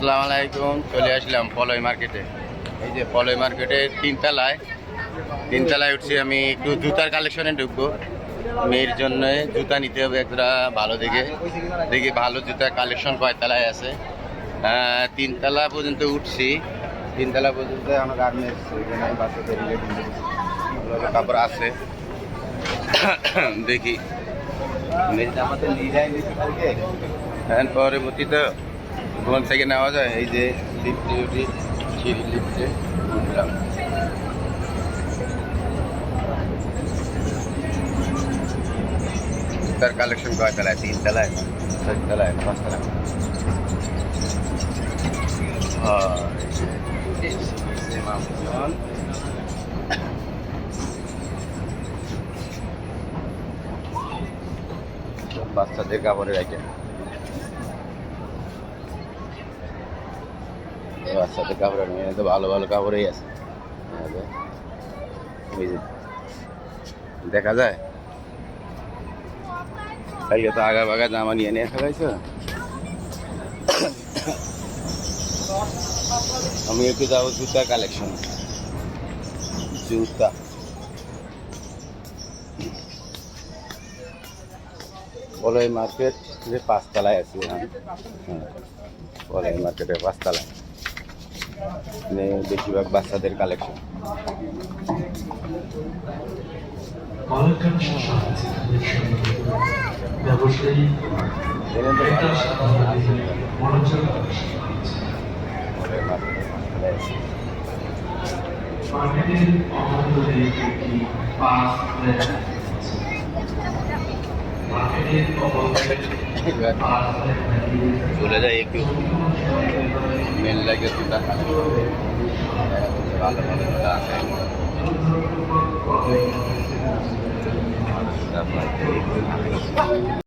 আসসালামু আলাইকুম। চলে আসলাম পলয় মার্কেটে। এই যে পলয় মার্কেটের তিনতলায় উঠছি। আমি একটু জুতার কালেকশনে ঢুকবো। মেয়ের জন্য জুতা নিতে হবে একটা ভালো দেখে। দেখি ভালো জুতার কালেকশন কয়তলায় আছে। তিনতলা পর্যন্ত উঠছি। তিনতলা পর্যন্ত আমার গার্মেন্টস, এখানে বাচ্চাদের ভালো কাপড় আছে। দেখি মেয়েটা আমাদের নিজেই নিতে থাকে। পরবর্তীতে ওখান থেকে নেওয়া যায়। এই যে লিফটে উঠি, সিঁড়ি লিফটে উঠলাম। তার কালেকশন কয়তলায়? তিনতলায়, চারতলায়, পাঁচতলায়? বাচ্চাদের কাপড়ের আইটেম, বাচ্চাদের কাপড়ের তো ভালো ভালো কাপড়ই আছে। দেখা যায় কালকে তো আগা বাগা জামা নিয়ে নিয়ে ফেলাইছো। আমি একটু যাবো জুতা কালেকশন। জুতা পলয় মার্কেট যে পাঁচতলায় আছি। পলয় মার্কেটের পাঁচতলায় বেশিরভাগ বাচ্চাদের কালেকশন। চলে যায় একটু মেল লাগে জুতা, ভালো ভালো জুতা আছে।